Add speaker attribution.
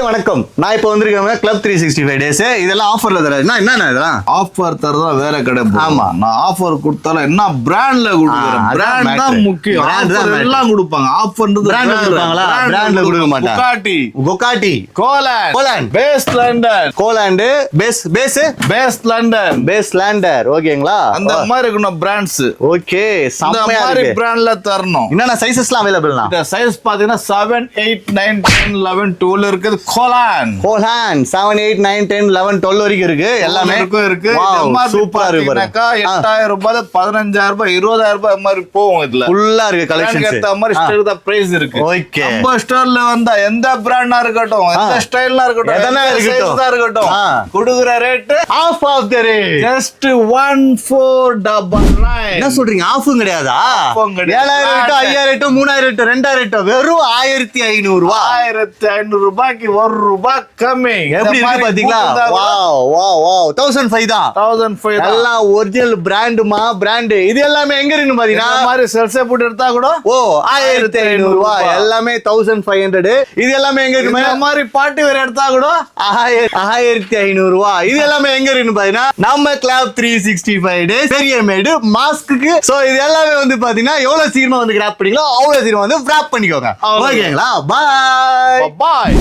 Speaker 1: வணக்கம். நான் இப்போ வந்திருக்கேன் கிளப் 365 டேஸ். இதெல்லாம் ஆஃபர்ல தரேன். என்னன்னா இதெல்லாம்
Speaker 2: ஆஃபர் தரதா வேற கடை.
Speaker 1: ஆமா,
Speaker 2: நான் ஆஃபர் கொடுத்தாலும் என்ன பிராண்ட்ல கொடுக்குறேன். பிராண்ட் தான் முக்கியம். ஆஃபர் எல்லாம் கொடுப்பாங்க. ஆஃபர்ன்றது
Speaker 1: பிராண்ட் கொடுப்பாங்களா? பிராண்ட்ல கொடுக்க மாட்டாங்க. Bugatti,
Speaker 2: கோலாண்ட், பேஸ் லண்டன்,
Speaker 1: கோலாண்ட், பேஸ் லண்டர். ஓகேங்களா?
Speaker 2: அந்த மாதிரி இருக்கணும் பிராண்ட்ஸ்.
Speaker 1: ஓகே,
Speaker 2: அந்த மாதிரி பிராண்ட்ல தரணும்.
Speaker 1: என்னன்னா சைஸஸ்லாம் அவைலபிள்னா?
Speaker 2: இந்த சைஸ் பாத்தீங்கன்னா 7, 8, 9, 10, 11, 12 இருக்குது. கோலாண்ட்
Speaker 1: 7, 8, 9, 10, 11, 12 வரைக்கும் இருக்கு. எல்லாமே
Speaker 2: இருக்கு.
Speaker 1: சூப்பரா இருக்கு.
Speaker 2: 8000 ரூபாய், 15000 ரூபாய், 20000 ரூபாய் மாதிரி போகும். இதுல
Speaker 1: ஃபுல்லா இருக்கு கலெக்ஷன்ஸ்.
Speaker 2: ஏத்த மாதிரி ஸ்டைல் தான் பிரைஸ் இருக்கு.
Speaker 1: ஓகே,
Speaker 2: நம்ம ஸ்டோர்ல வந்தா எந்த பிராண்டா இருக்கட்டும், எந்த ஸ்டைலா இருக்கட்டும்,
Speaker 1: எதனா இருக்கட்டும்,
Speaker 2: குடுக்குற rate
Speaker 1: off off the rate
Speaker 2: just 1499.
Speaker 1: என்ன சொல்றீங்க? ஆஃபும் கிடையாதா? 7000, 5000, 3000, 2000, வெறும் 1500 ரூபாய்.
Speaker 2: 1500 ரூபாய்க்கு 1 ரூபாய் கம்மி.
Speaker 1: எப்படி இருக்கு பாத்தீங்களா? வாவ் 1005 தான்.
Speaker 2: 1005
Speaker 1: எல்லாம் ஒரிஜினல் பிராண்டுமா, பிராண்ட். இது எல்லாமே எங்க இருக்கு பாத்தீங்கன்னா,
Speaker 2: இந்த மாதிரி செல்ஸே போட்டு எடுத்தா கூட
Speaker 1: 1500 ரூபாய். எல்லாமே 1500. இது எல்லாமே எங்க இருக்கு?
Speaker 2: இந்த மாதிரி பார்ட்டி வேற எடுத்தா கூட
Speaker 1: 1500 ரூபாய். இது எல்லாமே எங்க இருக்குன்னு பாத்தீங்கன்னா, நம்ம club 365 days Periyamedu mask. So இது எல்லாமே வந்து பாத்தீங்கன்னா எவ்வளவு சீக்கிரமா வந்து கிராப் பண்ணீங்களோ அவ்வளவு சீக்கிரமா வந்து கிராப் பண்ணிக்கோங்க. ஓகேங்களா? பாய்.